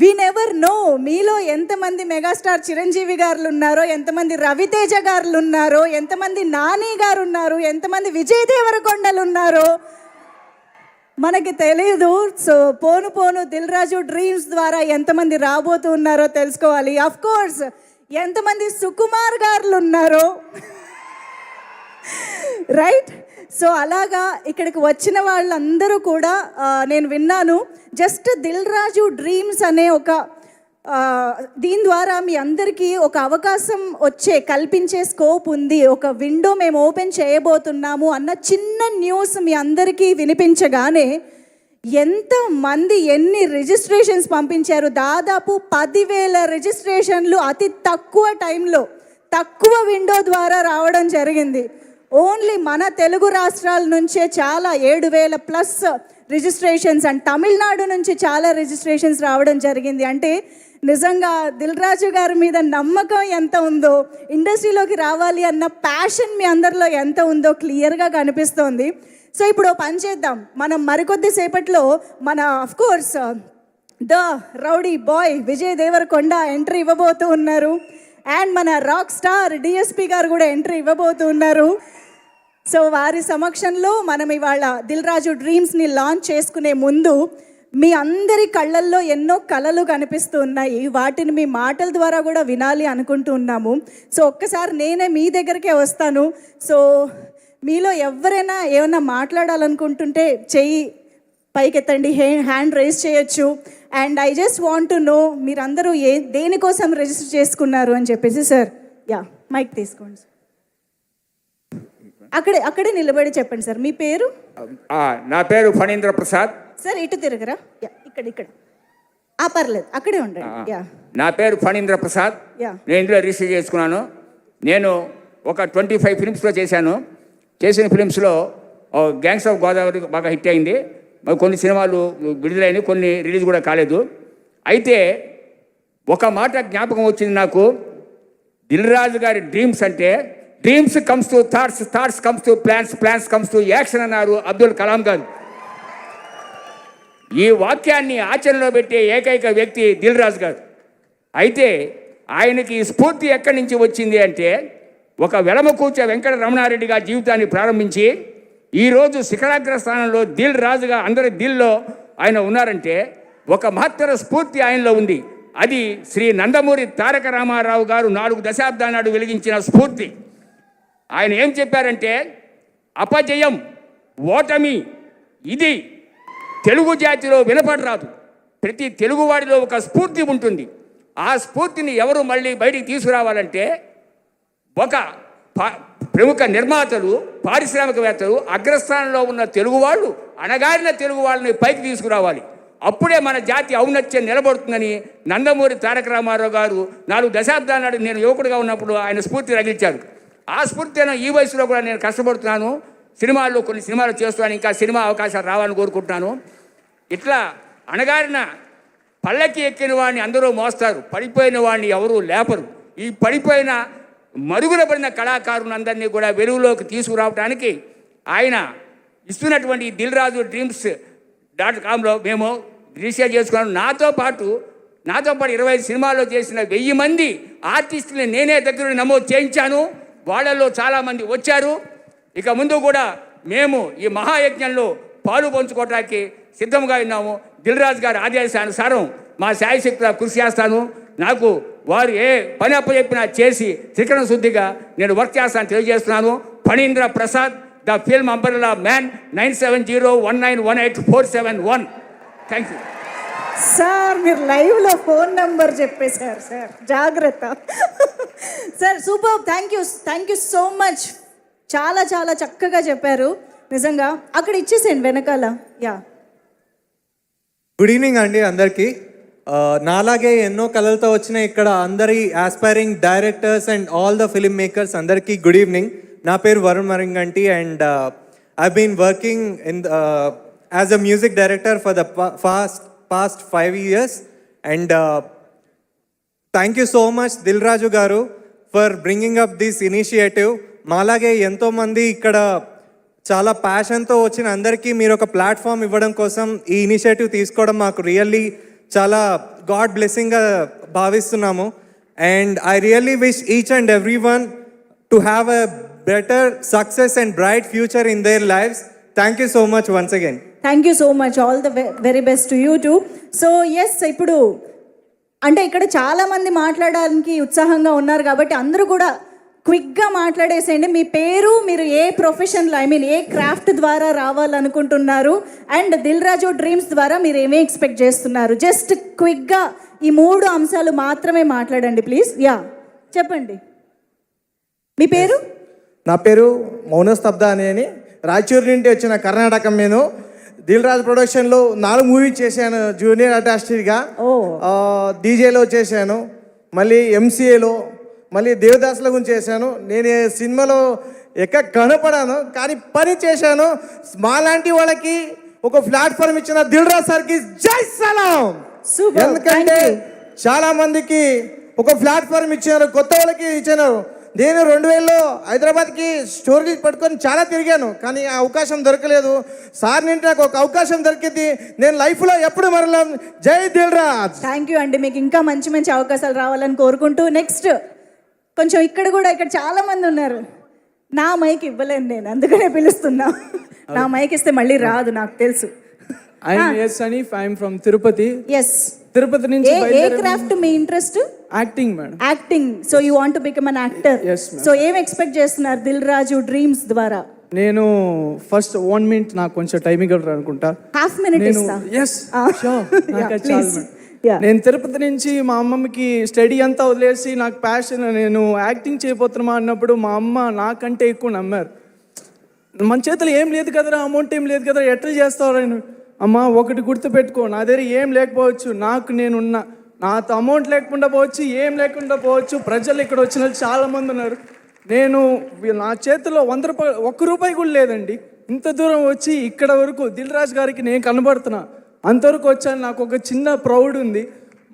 We never know మీలో ఎంతమంది megastar Chiranjeevi గారులు ఉన్నారో, ఎంతమంది రవితేజ గారులు ఉన్నారో, ఎంతమంది నాని గారు ఉన్నారు, ఎంతమంది విజయ్ దేవరకొండలు ఉన్నారో మనకి తెలియదు. సో పోను పోను దిల్ రాజు డ్రీమ్స్ ద్వారా ఎంతమంది రాబోతూ ఉన్నారో తెలుసుకోవాలి. అఫ్ కోర్స్ ఎంతమంది సుకుమార్ గారులు ఉన్నారో, రైట్? సో అలాగా ఇక్కడికి వచ్చిన వాళ్ళందరూ కూడా నేను విన్నాను, జస్ట్ దిల్ రాజు డ్రీమ్స్ అనే ఒక దీని ద్వారా మీ అందరికీ ఒక అవకాశం కల్పించే స్కోప్ ఉంది, ఒక విండో మేము ఓపెన్ చేయబోతున్నాము అన్న చిన్న న్యూస్ మీ అందరికీ వినిపించగానే ఎంతమంది ఎన్ని రిజిస్ట్రేషన్స్ పంపించారు. దాదాపు 10,000 రిజిస్ట్రేషన్లు అతి తక్కువ టైంలో తక్కువ విండో ద్వారా రావడం జరిగింది. ఓన్లీ మన తెలుగు రాష్ట్రాల నుంచే చాలా 7,000+ రిజిస్ట్రేషన్స్ అండ్ తమిళనాడు నుంచి చాలా రిజిస్ట్రేషన్స్ రావడం జరిగింది. అంటే నిజంగా దిల్ రాజు గారి మీద నమ్మకం ఎంత ఉందో, ఇండస్ట్రీలోకి రావాలి అన్న ప్యాషన్ మీ అందరిలో ఎంత ఉందో క్లియర్గా కనిపిస్తోంది. సో ఇప్పుడు పని చేద్దాం, మనం మరికొద్ది సేపట్లో మన of course the rowdy boy Vijay Devarakonda entry ఇవ్వబోతూ ఉన్నారు, అండ్ మన రాక్ స్టార్ డిఎస్పి గారు కూడా ఎంట్రీ ఇవ్వబోతూ ఉన్నారు. సో వారి సమక్షంలో మనం ఇవాళ దిల్ రాజు డ్రీమ్స్ని లాంచ్ చేసుకునే ముందు మీ అందరి కళ్ళల్లో ఎన్నో కళలు కనిపిస్తూ ఉన్నాయి, వాటిని మీ మాటల ద్వారా కూడా వినాలి అనుకుంటూ ఉన్నాము. సో ఒక్కసారి నేనే మీ దగ్గరికే వస్తాను. సో మీలో ఎవరైనా ఏమైనా మాట్లాడాలనుకుంటుంటే చెయ్యి పైకెత్తండి, హ్యాండ్ రైజ్ చేయొచ్చు. And I just want to know మీరందరూ దేనికోసం రిజిస్టర్ చేసుకున్నారు అని చెప్పేసి. సార్ మైక్ తీసుకోండి సార్, అక్కడే నిలబడి చెప్పండి సార్. మీ పేరు? నా పేరు ఫణీంద్ర ప్రసాద్ సార్. ఇటు తిరగరా, ఇక్కడ పర్లేదు, అక్కడే ఉండండి. నా పేరు ఫణీంద్ర ప్రసాద్. నేను ఇందులో రిజిస్టర్ చేసుకున్నాను. నేను ఒక 25 ఫిలిమ్స్లో చేసిన ఫిలిమ్స్లో గ్యాంగ్స్ ఆఫ్ గోదావరి బాగా హిట్ అయింది. కొన్ని సినిమాలు విడుదలైనవి, కొన్ని రిలీజ్ కూడా కాలేదు. అయితే ఒక మాట జ్ఞాపకం వచ్చింది నాకు, దిల్ రాజు గారి డ్రీమ్స్ అంటే dreams comes to thoughts, thoughts comes to plans, plans comes to action అన్నారు అబ్దుల్ కలాం గారు. ఈ వాక్యాన్ని ఆచరణలో పెట్టే ఏకైక వ్యక్తి దిల్ రాజు గారు. అయితే ఆయనకి స్ఫూర్తి ఎక్కడి నుంచి వచ్చింది అంటే, ఒక వెలమకూచ వెంకట రమణారెడ్డిగా జీవితాన్ని ప్రారంభించి ఈరోజు శిఖరాగ్ర స్థానంలో దిల్ రాజుగా అందరి దిల్లో ఆయన ఉన్నారంటే ఒక మహత్తర స్ఫూర్తి ఆయనలో ఉంది. అది శ్రీ నందమూరి తారక రామారావు గారు 4 దశాబ్దాల నాడు వెలిగించిన స్ఫూర్తి. ఆయన ఏం చెప్పారంటే, అపజయం, ఓటమి ఇది తెలుగు జాతిలో వినపడరాదు, ప్రతి తెలుగువాడిలో ఒక స్ఫూర్తి ఉంటుంది. ఆ స్ఫూర్తిని ఎవరు మళ్ళీ బయటికి తీసుకురావాలంటే ఒక ప్రముఖ నిర్మాతలు, పారిశ్రామికవేత్తలు, అగ్రస్థానంలో ఉన్న తెలుగు వాళ్ళు, అణగారిన తెలుగు వాళ్ళని పైకి తీసుకురావాలి. అప్పుడే మన జాతి ఔన్నత్యం నిలబడుతుందని నందమూరి తారక రామారావు గారు 4 దశాబ్దాల నాడు నేను యువకుడిగా ఉన్నప్పుడు ఆయన స్ఫూర్తి రగిల్చారు. ఆ స్ఫూర్తిని ఈ వయసులో కూడా నేను కష్టపడుతున్నాను. సినిమాల్లో కొన్ని సినిమాలు చేస్తున్నాను, ఇంకా సినిమా అవకాశాలు రావాలని కోరుకుంటున్నాను. ఇట్లా అణగారిన పల్లకి ఎక్కిన వాడిని అందరూ మోస్తారు, పడిపోయిన వాడిని ఎవరూ లేపరు. ఈ పడిపోయిన మరుగున పడిన కళాకారులందరినీ కూడా వెలుగులోకి తీసుకురావడానికి ఆయన ఇస్తున్నటువంటి దిల్ రాజు డ్రీమ్స్.comలో మేము రిజిస్టర్ చేసుకున్నాం. నాతో పాటు 25 సినిమాల్లో చేసిన 1000 మంది ఆర్టిస్టులని నేనే దగ్గర నమోదు చేయించాను. వాళ్ళల్లో చాలామంది వచ్చారు. ఇక ముందు కూడా మేము ఈ మహాయజ్ఞంలో పాలు పంచుకోవడానికి సిద్ధంగా ఉన్నాము. దిల్ రాజు గారి ఆదేశానుసారం మా శాయశక్తిగా కృషి చేస్తాను. నాకు వారు ఏ పని అప్పచెప్పినా చేసి త్రికరణ శుద్ధిగా నేను వర్క్ చేస్తాను తెలియజేస్తున్నాను. Phanindra Prasad, the film umbrella man, 9701918471. Thank you sir. మీరు లైవ్లో ఫోన్ నెంబర్ చెప్పేశారు సార్, జాగ్రత్త sir. Super, thank you so much. చాలా చాలా చక్కగా చెప్పారు నిజంగా. అక్కడ ఇచ్చేసేయండి వెనకాల. గుడ్ ఈవినింగ్ అండి అందరికీ. నాలాగే ఎన్నో కళలతో వచ్చిన ఇక్కడ అందరి aspiring directors and all the film makers అందరికీ గుడ్ ఈవినింగ్. నా పేరు Varun Maringanti and I been working as a music director for the past 5 years and thank you so much Dil Raju garu for bringing up this initiative. మాలాగే ఎంతోమంది ఇక్కడ చాలా ప్యాషన్తో వచ్చిన అందరికీ మీరు ఒక ప్లాట్ఫామ్ ఇవ్వడం కోసం ఈ ఇనిషియేటివ్ తీసుకోవడం మాకు రియల్లీ చాలా గాడ్ బ్లెస్సింగ్గా భావిస్తున్నాము. And I really wish each and every one to have a better success and bright future in their lives. Thank you so much once again. Thank you so much. All the very best to you too. So yes, ఇప్పుడు అంటే ఇక్కడ చాలామంది మాట్లాడడానికి ఉత్సాహంగా ఉన్నారు కాబట్టి అందరూ కూడా క్విక్గా మాట్లాడేసేయండి. మీ పేరు, మీరు ఏ ప్రొఫెషన్లో ఏ క్రాఫ్ట్ ద్వారా రావాలనుకుంటున్నారు, అండ్ దిల్ రాజు డ్రీమ్స్ ద్వారా మీరు ఏమీ ఎక్స్పెక్ట్ చేస్తున్నారు. జస్ట్ క్విక్గా ఈ 3 అంశాలు మాత్రమే మాట్లాడండి ప్లీజ్. యా, చెప్పండి. మీ పేరు? నా పేరు మౌనస్తబ్ద అని రాయచూరు నుండి వచ్చిన కర్ణాటక. నేను దిల్ రాజ్ ప్రొడక్షన్లో 4 మూవీస్ చేశాను జూనియర్ ఆర్టిస్ట్గా. డీజేలో చేశాను, మళ్ళీ ఎంసీఏలో, మళ్ళీ దేవదాసుల గురించి చేశాను. నేను ఈ సినిమాలో ఎక్కడ కనపడాను కానీ పని చేశాను. మాలాంటి వాళ్ళకి ఒక ప్లాట్ఫామ్ ఇచ్చిన దిల్ రాజ్ సార్కి జై సలాం. ఎందుకంటే చాలా మందికి ఒక ప్లాట్ఫామ్ ఇచ్చినారు, కొత్త వాళ్ళకి ఇచ్చినారు. నేను 2000లో హైదరాబాద్కి స్టోరీ పట్టుకొని చాలా తిరిగాను కానీ ఆ అవకాశం దొరకలేదు. సార్ నుండి నాకు ఒక అవకాశం దొరికింది, నేను లైఫ్లో ఎప్పుడు మరలా. జై దిల్ రాజ్. థ్యాంక్ యూ అండి, మీకు ఇంకా మంచి మంచి అవకాశాలు రావాలని కోరుకుంటూ నెక్స్ట్ కొంచెం ఇక్కడ చాలా మంది ఉన్నారు. నా మైక్ ఇవ్వలేను నేను, అందుకనే పిలుస్తున్నా. నా మైక్ ఇస్తే మళ్ళీ రాదు, నాకు తెలుసు. I'm S Anif, I'm from Tirupati. Yes, Tirupati నుంచి ఏ క్రాఫ్ట్ మీ interest? Acting madam. Acting. So you want to become an actor. Yes, ma'am. So ఏం ఎక్స్పెక్ట్ చేస్తున్నారు దిల్ రాజు డ్రీమ్స్ ద్వారా? నేను ఫస్ట్ 1 minute నాకు కొంచెం టైం ఇవ్వగలరు అనుకుంటా. హాఫ్ మినిట్ నేను ఇస్తా. Yes please. నేను తిరుపతి నుంచి మా అమ్మమ్మకి స్టడీ అంతా వదిలేసి నాకు ప్యాషన్, నేను యాక్టింగ్ చేయబోతున్నా అన్నప్పుడు మా అమ్మ నాకంటే ఎక్కువ నమ్మారు. మన చేతులు ఏం లేదు కదరా, అమౌంట్ ఏం లేదు కదరా, ఎట్లా చేస్తావు? అమ్మ ఒకటి గుర్తుపెట్టుకో, నా దగ్గర ఏం లేకపోవచ్చు, నేనున్నా. నాతో అమౌంట్ లేకుండా పోవచ్చు, ఏం లేకుండా పోవచ్చు. ప్రజలు ఇక్కడ వచ్చిన చాలామంది ఉన్నారు. నేను నా చేతిలో 100 రూపాయలు, 1 రూపాయి కూడా లేదండి. ఇంత దూరం వచ్చి ఇక్కడ వరకు దిల్ రాజు గారికి నేను కనబడుతున్నా, అంతవరకు వచ్చాను. నాకు ఒక చిన్న ప్రౌడ్ ఉంది.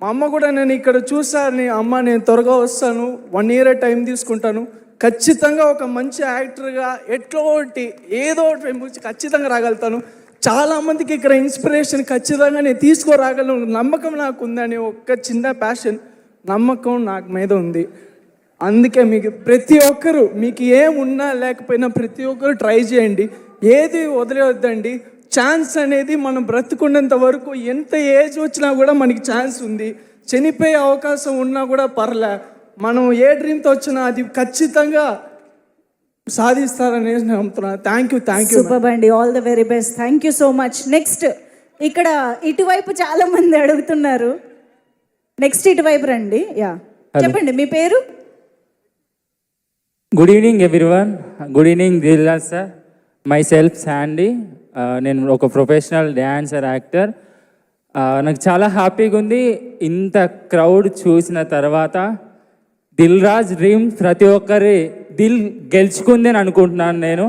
మా అమ్మ కూడా నేను ఇక్కడ చూసాను, అమ్మ నేను త్వరగా వస్తాను, 1 year టైం తీసుకుంటాను, ఖచ్చితంగా ఒక మంచి యాక్టర్గా ఏదో ఒకటి ఖచ్చితంగా రాగలుగుతాను. చాలామందికి ఇక్కడ ఇన్స్పిరేషన్ ఖచ్చితంగా నేను తీసుకురాగలను, నమ్మకం నాకు ఉందని ఒక చిన్న ప్యాషన్, నమ్మకం నాకు మీద ఉంది. అందుకే మీకు ప్రతి ఒక్కరు, మీకు ఏమున్నా లేకపోయినా ప్రతి ఒక్కరు ట్రై చేయండి, ఏది వదిలేవద్దండి. ఛాన్స్ అనేది మనం బ్రతుకున్నంత వరకు ఎంత ఏజ్ వచ్చినా కూడా మనకి ఛాన్స్ ఉంది. చనిపోయే అవకాశం ఉన్నా కూడా పర్లే, మనం ఏ డ్రీమ్తో వచ్చినా అది ఖచ్చితంగా సాధిస్తారని నమ్ముతున్నాను. Thank you. సూపర్ అండి, all the very best. Thank you so much. Next ఇక్కడ ఇటువైపు చాలా మంది అడుగుతున్నారు. నెక్స్ట్ ఇటువైపు రండి. యా, చెప్పండి మీ పేరు? Good evening everyone. Good evening Dil Raj sir. Myself Sandy. నేను ఒక ప్రొఫెషనల్ డ్యాన్సర్, యాక్టర్. నాకు చాలా హ్యాపీగా ఉంది ఇంత క్రౌడ్ చూసిన తర్వాత. దిల్ రాజ్ డ్రీమ్ ప్రతి ఒక్కరి దిల్ గెలుచుకుంది అని అనుకుంటున్నాను నేను.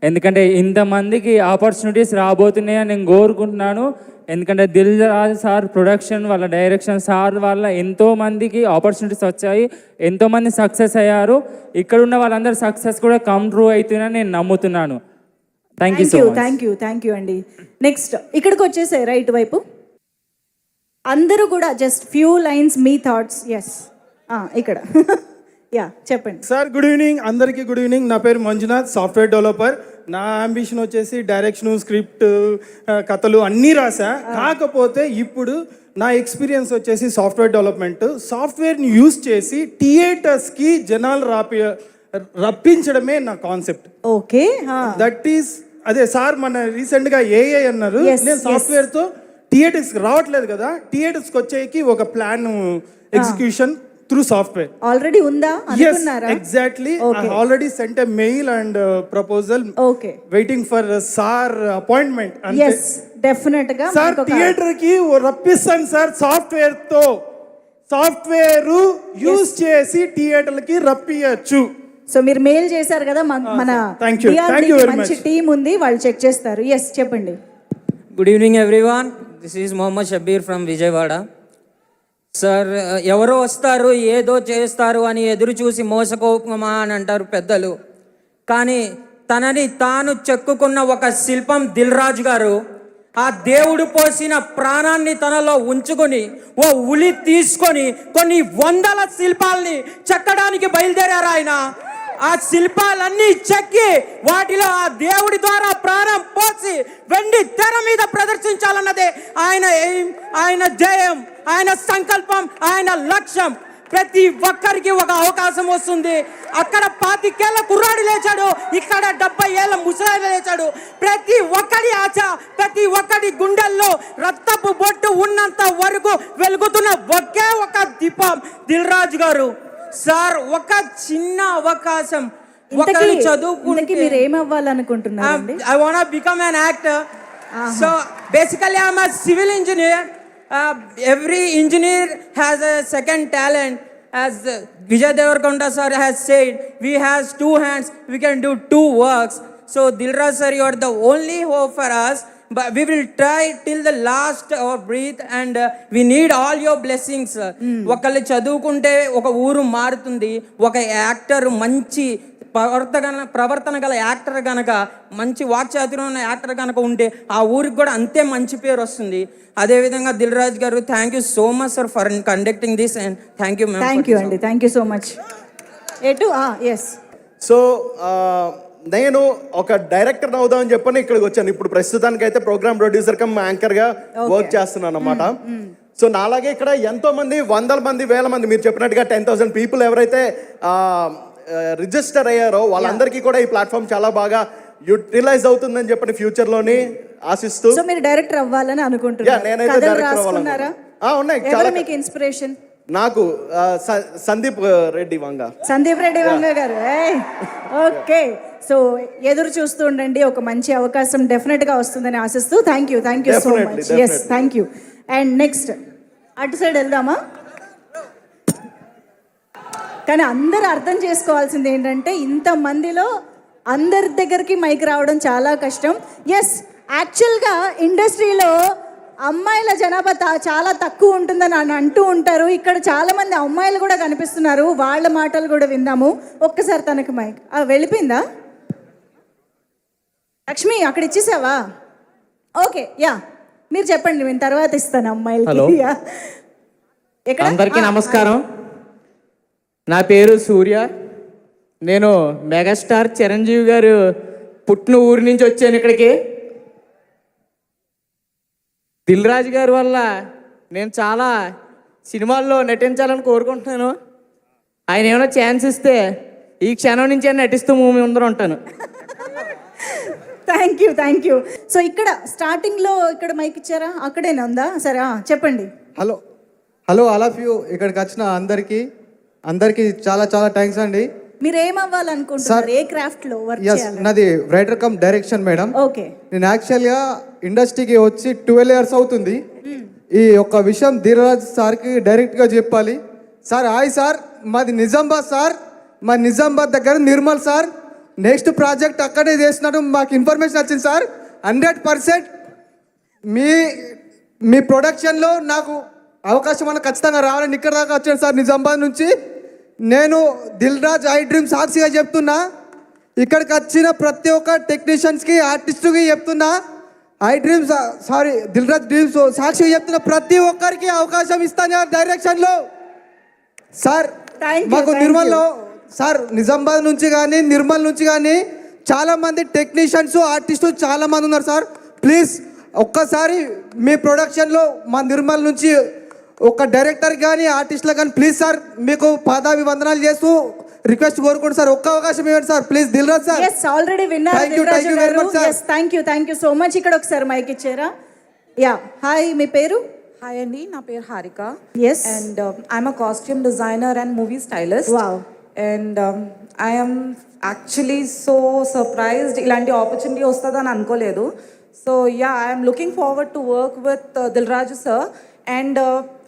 ఎందుకంటే ఇంతమందికి ఆపర్చునిటీస్ రాబోతున్నాయని నేను కోరుకుంటున్నాను. ఎందుకంటే దిల్ రాజ్ సార్ ప్రొడక్షన్ వాళ్ళ డైరెక్షన్ సార్ వల్ల ఎంతోమందికి ఆపర్చునిటీస్ వచ్చాయి, ఎంతోమంది సక్సెస్ అయ్యారు. ఇక్కడ ఉన్న వాళ్ళందరూ సక్సెస్ కూడా కమ్ ట్రూ అవుతుందని నేను నమ్ముతున్నాను. థ్యాంక్ యూ అండి. నెక్స్ట్ ఇక్కడికి వచ్చేసాయి రైట్ వైపు. అందరూ కూడా జస్ట్ ఫ్యూ లైన్స్ మీ థాట్స్. ఎస్, ఇక్కడ యా చెప్పండి సార్. గుడ్ ఈవినింగ్ అందరికీ. Good evening. నా పేరు మంజునాథ్, సాఫ్ట్వేర్ డెవలపర్. నా అంబిషన్ వచ్చేసి డైరెక్షన్, స్క్రిప్ట్, కథలు అన్నీ రాసా. కాకపోతే ఇప్పుడు నా ఎక్స్పీరియన్స్ వచ్చేసి సాఫ్ట్వేర్ డెవలప్మెంట్. సాఫ్ట్వేర్ని యూజ్ చేసి థియేటర్స్కి జనాలు రప్పించడమే నా కాన్సెప్ట్. ఓకే, దట్ ఈస్ అదే సార్ మన రీసెంట్గా ఏఐ అన్నారు. నేను సాఫ్ట్వేర్తో థియేటర్స్కి రావట్లేదు కదా, థియేటర్స్కి వచ్చేకి ఒక plan execution through software. Already unda anukunnara? Yes, exactly. I already sent a mail and proposal. Okay. Waiting for SAR appointment. Yes, definitely ga. Sir, theater ki rappistan sir software to. Software use chesi theater ki rappiyachu. So మీరు mail చేశారు కదా, మన thank you very much. మంచి team ఉంది, వాళ్ళు check చేస్తారు. Yes చెప్పండి. Good evening everyone. This is Mohammed Shabbir from Vijayawada. Sir, ఎవరో వస్తారు ఏదో చేస్తారు అని ఎదురు చూసి మోసకోపమా అని అంటారు పెద్దలు. కానీ తనని తాను చెక్కుకున్న ఒక శిల్పం దిల్ రాజు గారు. ఆ దేవుడు పోసిన ప్రాణాన్ని తనలో ఉంచుకొని ఓ ఉలి తీసుకొని కొన్ని వందల శిల్పాలని చెక్కడానికి బయలుదేరారు ఆయన. ఆ శిల్పాలన్నీ చెక్కి వాటిలో ఆ దేవుడి ద్వారా ప్రాణం పోసి వెండి తెర మీద ప్రదర్శించాలన్నదే ఆయన ఎయిమ్, ఆయన ధ్యేయం, ఆయన సంకల్పం, ఆయన లక్ష్యం. ప్రతి ఒక్కరికి ఒక అవకాశం వస్తుంది. అక్కడ 25 ఏళ్ల కుర్రాడు లేచాడు, ఇక్కడ 70 ఏళ్ల ముసలాయన లేచాడు. ప్రతి ఒక్కడి ఆశ, ప్రతి ఒక్కడి గుండెల్లో రక్తపు బొట్టు ఉన్నంత వరకు వెలుగుతున్న ఒకే ఒక దీపం దిల్ రాజు గారు. సార్, ఒక చిన్న అవకాశం, ఒకరు చదువుకుంటే మీరు ఏమవ్వాలనుకుంటున్నారు? I wanna become an actor. So basically I'm a civil engineer. Every engineer has a second talent. As Vijay Devarkonda sir has said, we has 2 hands, we can do 2 works. So Dilraj sir, you are the only hope for us. But we will try till the last our breath and we need all your blessings. ఒకళ్ళు చదువుకుంటే ఒక ఊరు మారుతుంది. ఒక actor మంచి ప్రవర్తన గల actor కనుక, మంచి వాక్చాతుర్యం ఉన్న యాక్టర్ కనుక ఉంటే ఆ ఊరికి కూడా అంతే మంచి పేరు వస్తుంది. అదేవిధంగా Dil Raju garu, thank you so much sir for conducting this and thank you ma'am. Thank you అండి, thank you so much. Yes. So నేను ఒక డైరెక్టర్ అవుదామని చెప్పని ఇక్కడికి వచ్చాను. ఇప్పుడు ప్రస్తుతానికి అయితే ప్రోగ్రామ్ ప్రొడ్యూసర్ కమ్ యాంకర్గా వర్క్ చేస్తున్నాను అన్నమాట. సో నాలాగే ఇక్కడ ఎంతో మంది, వందల మంది, వేల మంది, మీరు చెప్పినట్టుగా 10,000 పీపుల్ ఎవరైతే రిజిస్టర్ అయ్యారో వాళ్ళందరికీ కూడా ఈ ప్లాట్ఫామ్ చాలా బాగా యూటిలైజ్ అవుతుందని చెప్పని ఫ్యూచర్ లోని ఆశిస్తూ. సో మీరు డైరెక్టర్ అవ్వాలని అనుకుంటున్నారు? నేనైతే డైరెక్టర్ అవ్వాలనుకుంటున్నారా? ఉన్నాయి. ఎవరు మీకు ఇన్స్పిరేషన్? నాకు సందీప్ రెడ్డి వంగ. సందీప్ రెడ్డి వంగ గారు. ఓకే, సో ఎదురు చూస్తూ ఉండండి, ఒక మంచి అవకాశం డెఫినెట్ గా వస్తుందని ఆశిస్తూ. Thank you so much. Yes, thank you. And next అటు సైడ్ వెళ్దామా? కానీ అందరూ అర్థం చేసుకోవాల్సింది ఏంటంటే, ఇంతమందిలో అందరి దగ్గరికి మైక్ రావడం చాలా కష్టం. ఎస్, యాక్చువల్గా ఇండస్ట్రీలో అమ్మాయిల జనాభా చాలా తక్కువ ఉంటుందని అంటూ ఉంటారు. ఇక్కడ చాలామంది అమ్మాయిలు కూడా కనిపిస్తున్నారు, వాళ్ళ మాటలు కూడా విందాము. ఒక్కసారి తనకి మైక్ వెళ్ళిపోయిందా? లక్ష్మి, అక్కడ ఇచ్చేసావా? ఓకే, యా, మీరు చెప్పండి, నేను తర్వాత ఇస్తాను అమ్మాయిలకి. అందరికీ నమస్కారం. నా పేరు సూర్య. నేను మెగాస్టార్ చిరంజీవి గారు పుట్టిన ఊరి నుంచి వచ్చాను ఇక్కడికి. దిల్ రాజు గారి వల్ల నేను చాలా సినిమాల్లో నటించాలని కోరుకుంటున్నాను. ఆయన ఏమైనా ఛాన్స్ ఇస్తే ఈ క్షణం నుంచి నటిస్తూ మూవీ ముందర ఉంటాను. Thank you. సో ఇక్కడ స్టార్టింగ్లో ఇక్కడ మైక్ ఇచ్చారా? అక్కడేనా ఉందా? సరే, చెప్పండి. Hello all of you. ఇక్కడికి వచ్చిన అందరికి చాలా చాలా థ్యాంక్స్ అండి. మీరు ఏమవ్వాలనుకుంటున్నారు? ఏ క్రాఫ్ట్ లో వర్క్ చేయాలి? నాది writer cum direction madam. Okay. నేను యాక్చువల్గా ఇండస్ట్రీకి వచ్చి 12 years అవుతుంది. ఈ ఒక్క విషయం ధీరరాజ్ సార్కి డైరెక్ట్గా చెప్పాలి. సార్, హాయ్ సార్, మాది నిజామాబాద్ సార్. మా నిజామాబాద్ దగ్గర నిర్మల్ సార్. నెక్స్ట్ ప్రాజెక్ట్ అక్కడే చేసినట్టు మాకు ఇన్ఫర్మేషన్ వచ్చింది సార్. 100% మీ ప్రొడక్షన్లో నాకు అవకాశం అన్న ఖచ్చితంగా రావాలని ఇక్కడ దాకా వచ్చాను సార్, నిజామాబాద్ నుంచి. నేను దిల్ రాజ్ ఐ డ్రీమ్ సాక్షిగా చెప్తున్నా, ఇక్కడికి వచ్చిన ప్రతి ఒక్క టెక్నీషియన్స్కి, ఆర్టిస్టుకి చెప్తున్నా, దిల్ రాజ్ డ్రీమ్స్ సాక్షిగా చెప్తున్నా, ప్రతి ఒక్కరికి అవకాశం ఇస్తాను డైరెక్షన్లో సార్. మాకు నిర్మల్లో సార్, నిజామాబాద్ నుంచి కానీ నిర్మల్ నుంచి కానీ చాలామంది టెక్నీషియన్స్, ఆర్టిస్టు చాలామంది ఉన్నారు సార్. ప్లీజ్ ఒక్కసారి మీ ప్రొడక్షన్లో మా నిర్మల్ నుంచి ఒక డైరెక్టర్ కానీ ఆర్టిస్టులకు కానీ ప్లీజ్ సార్, మీకు పాదాభివందనాలు చేస్తూ రిక్వెస్ట్ కోరుకోండి సార్. ఒక్క అవకాశం ఇవ్వండి sir, please. Dil Raj sir. yes, already విన్నారు. Thank you very much sir. yes, thank you so much. ఇక్కడ ఒకసారి మైక్ ఇచ్చారా? యా, హాయ్, మీ పేరు? హాయ్ అండి, నా పేరు Harika. Yes. And I'm a costume designer and movie stylist. Wow. And I'm actually so surprised, ఇలాంటి opportunity వస్తుందని అనుకోలేదు. So yeah, I'm looking forward to work with Dil Raju sir. And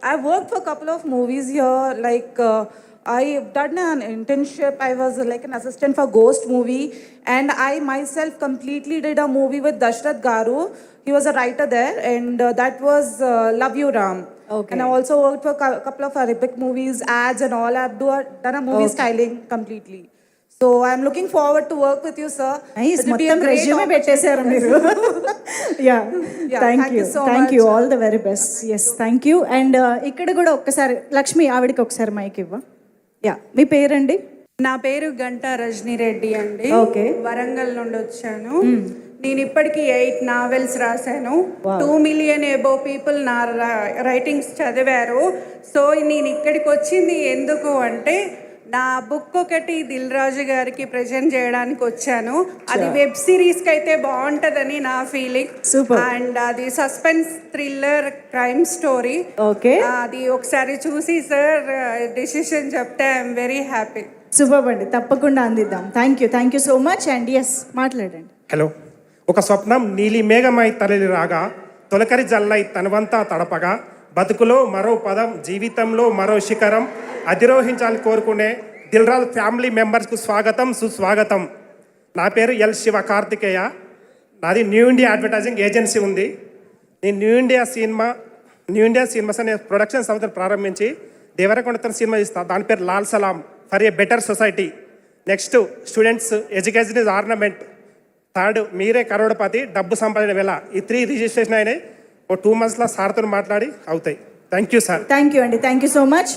I've worked for a couple of movies here, like I've done an internship. I was like an assistant for Ghost movie, and I myself completely did a movie with Dashrath Garu. He was a writer there, and that was Love You Ram. Okay. And I also worked for a couple of Arabic movies, ads and all. I've done a movie styling completely. So I'm looking forward to work with you, sir. Nice, It will be a మొత్తం great resume opportunity. పెట్టేశారు మీరు. Yeah, Yeah, thank thank you, you so thank you, much. All the very best. Yes, thank you. And ఇక్కడ కూడా ఒక్కసారి లక్ష్మి ఆవిడకి ఒకసారి mic ఇవ్వ. Yeah, మీ పేరండి? నా పేరు గంటా రజనీ రెడ్డి అండి. Okay. వరంగల్ నుండి వచ్చాను. నేను ఇప్పటికి 8 నావెల్స్ రాశాను. 2 మిలియన్ ఎబో పీపుల్ నా రైటింగ్స్ చదివారు. సో నేను ఇక్కడికి వచ్చింది ఎందుకు అంటే నా బుక్ ఒకటి దిల్ రాజు గారికి ప్రజెంట్ చేయడానికి వచ్చాను. అది వెబ్ సిరీస్కి అయితే బాగుంటుందని నా ఫీలింగ్. Super. అండ్ అది suspense thriller crime story. Okay, అది ఒకసారి చూసి సార్ డెసిషన్ చెప్తే ఐఎమ్ వెరీ హ్యాపీ. సూపర్ అండి, తప్పకుండా అందిద్దాం. Thank you so much. And yes, మాట్లాడండి. హలో. ఒక స్వప్నం నీలి మేఘమై తరలి రాగా, తొలకరి జల్లై తనవంతా తడపగా, బతుకులో మరో పదం, జీవితంలో మరో శిఖరం అధిరోహించాలని కోరుకునే దిల్ రాజు ఫ్యామిలీ మెంబర్స్కు స్వాగతం, సుస్వాగతం. నా పేరు ఎల్ శివ కార్తికేయ. నాది న్యూ ఇండియా అడ్వర్టైజింగ్ ఏజెన్సీ ఉంది. నేను న్యూ ఇండియా సినిమాస్ అనే ప్రొడక్షన్ సంస్థను ప్రారంభించి దేవరకొండ సినిమా ఇస్తాను. దాని పేరు Lal Salaam for a better society. Next students education is ornament. Third మీరే కరోడపతి, డబ్బు సంపాదన వేళ. ఈ 3 రిజిస్ట్రేషన్ అయినాయి. ఓ 2 monthsలో సార్తో మాట్లాడి అవుతాయి. Thank you sir. Thank you అండి, thank you so much.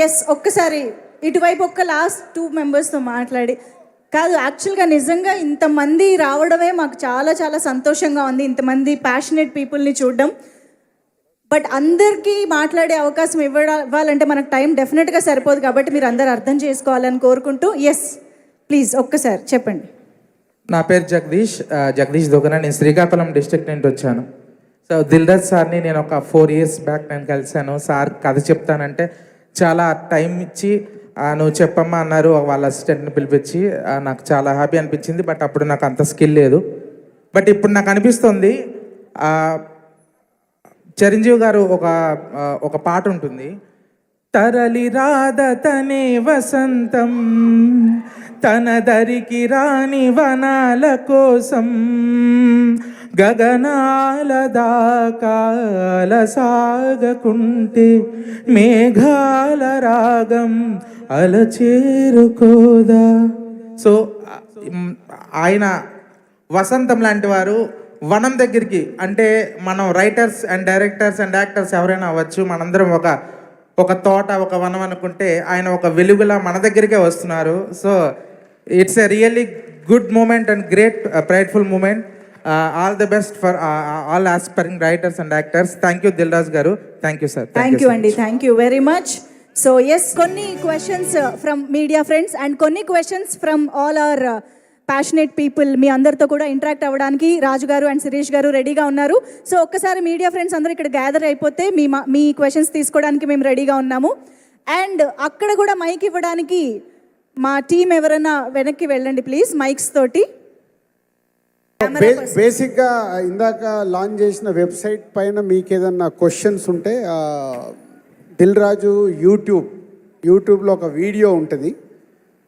Yes, ఒక్కసారి ఇటువైపు ఒక్క లాస్ట్ 2 మెంబర్స్తో మాట్లాడి. కాదు, యాక్చువల్గా నిజంగా ఇంతమంది రావడమే మాకు చాలా చాలా సంతోషంగా ఉంది, ఇంతమంది ప్యాషనేట్ పీపుల్ని చూడడం. బట్ అందరికీ మాట్లాడే అవకాశం ఇవ్వాలంటే మనకు టైం డెఫినెట్గా సరిపోదు. కాబట్టి మీరు అందరు అర్థం చేసుకోవాలని కోరుకుంటూ, ఎస్ ప్లీజ్ ఒక్కసారి చెప్పండి. నా పేరు జగదీష్ దొగన. నేను శ్రీకాకుళం డిస్ట్రిక్ట్ నుండి వచ్చాను. సో దిల్ రాజు సార్ని నేను ఒక 4 years బ్యాక్ నేను కలిశాను. సార్ కథ చెప్తానంటే చాలా టైం ఇచ్చి నువ్వు చెప్పమ్మా అన్నారు. వాళ్ళ అసిస్టెంట్ని పిలిపించి నాకు చాలా హ్యాపీ అనిపించింది. బట్ అప్పుడు నాకు అంత స్కిల్ లేదు. బట్ ఇప్పుడు నాకు అనిపిస్తుంది చిరంజీవి గారు ఒక పాట ఉంటుంది, తరలి రాధ తనే వసంతం, తన దరికి రాని వనాల కోసం, గగనాల దాకాల సాగకుంటే మేఘాల రాగం అల చేరుకోదా. సో ఆయన వసంతం లాంటి వారు. వనం దగ్గరికి అంటే మనం writers and directors and actors ఎవరైనా అవ్వచ్చు, మనందరం ఒక తోట, ఒక వనం అనుకుంటే ఆయన ఒక వెలుగులా మన దగ్గరికే వస్తున్నారు. So it's a really good moment and great prideful moment. All the best for all aspiring writers and actors. Thank you Dil Raju garu. Thank you sir. Thank you అండి, thank you very much. So yes, కొన్ని questions from media friends and కొన్ని questions from all our passionate people. మీ అందరితో కూడా interact అవ్వడానికి రాజు గారు and Sirish గారు రెడీగా ఉన్నారు. సో ఒక్కసారి మీడియా ఫ్రెండ్స్ అందరూ ఇక్కడ గ్యాదర్ అయిపోతే మీ క్వశ్చన్స్ తీసుకోవడానికి మేము రెడీగా ఉన్నాము. అండ్ అక్కడ కూడా మైక్ ఇవ్వడానికి మా టీం ఎవరైనా వెనక్కి వెళ్ళండి ప్లీజ్, మైక్స్ తోటి. బేసిక్గా ఇందాక లాంచ్ చేసిన వెబ్సైట్ పైన మీకు ఏదన్నా క్వశ్చన్స్ ఉంటే దిల్ రాజు యూట్యూబ్లో ఒక వీడియో ఉంటుంది.